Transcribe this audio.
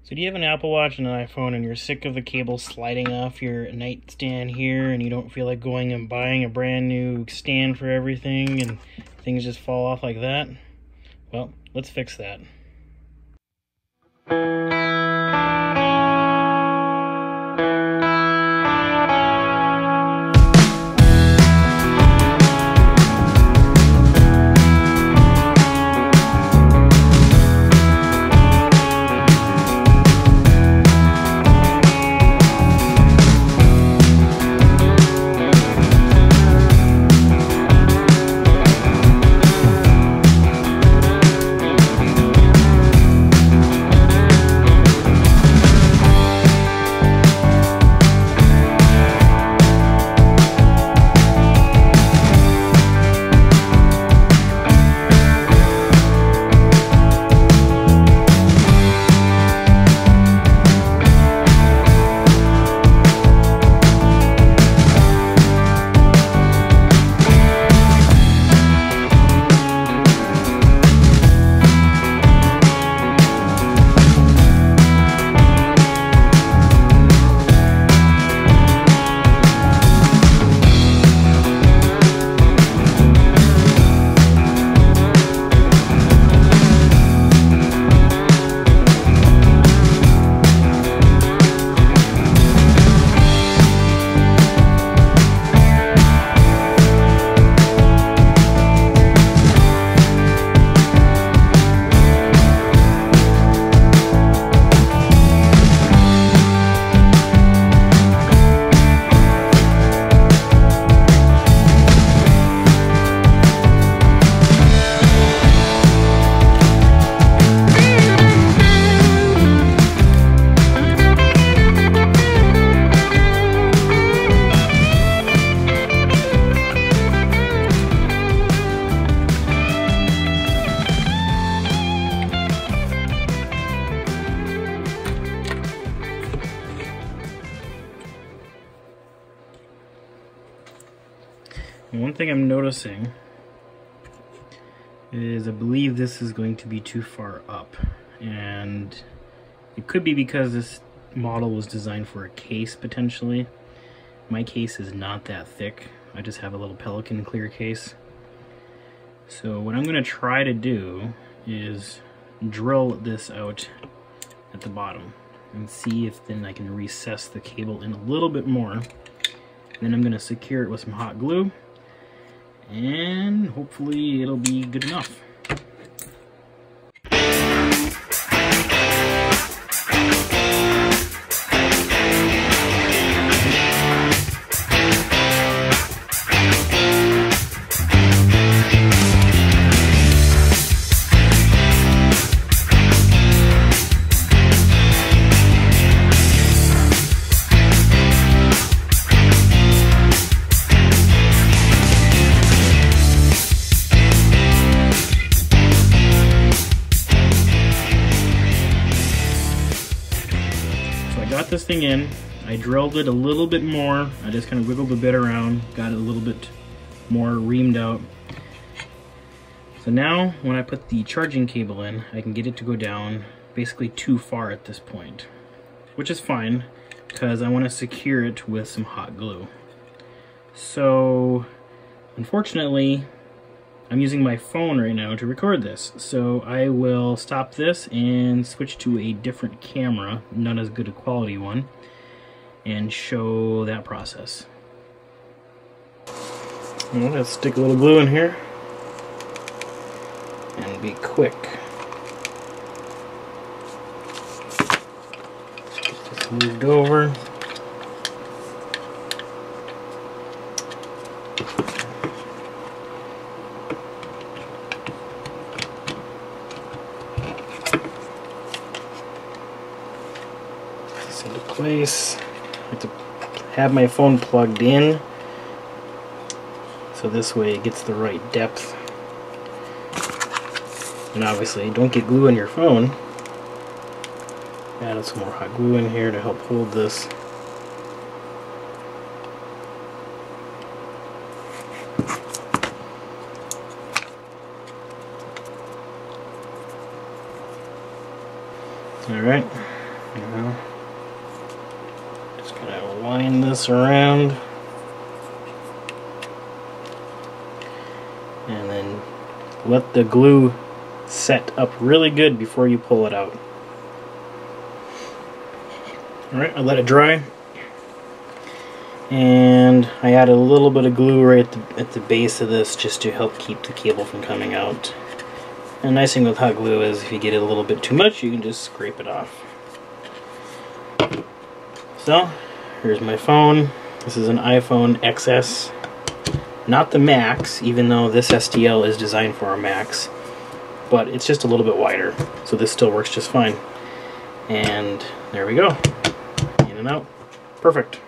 So do you have an Apple Watch and an iPhone and you're sick of the cable sliding off your nightstand here and you don't feel like going and buying a brand new stand for everything and things just fall off like that? Well, let's fix that. One thing I'm noticing is I believe this is going to be too far up, and it could be because this model was designed for a case potentially. My case is not that thick. I just have a little Pelican clear case. So what I'm going to try to do is drill this out at the bottom and see if then I can recess the cable in a little bit more. And then I'm going to secure it with some hot glue, and hopefully it'll be good enough. Got this thing in, I drilled it a little bit more, I just kind of wiggled the bit around, got it a little bit more reamed out. So now when I put the charging cable in, I can get it to go down basically too far at this point, which is fine because I want to secure it with some hot glue. So unfortunately I'm using my phone right now to record this, so I will stop this and switch to a different camera, not as good a quality one, and show that process. Well, let's stick a little glue in here and be quick. Get this moved over. Into place. I have to have my phone plugged in so this way it gets the right depth. And obviously don't get glue on your phone. Add some more hot glue in here to help hold this. Alright, now just gonna wind this around and then let the glue set up really good before you pull it out. Alright, I let it dry, and I added a little bit of glue right at the base of this just to help keep the cable from coming out. And the nice thing with hot glue is if you get it a little bit too much, you can just scrape it off. So, here's my phone. This is an iPhone XS, not the Max, even though this STL is designed for a Max, but it's just a little bit wider, so this still works just fine. And there we go. In and out. Perfect.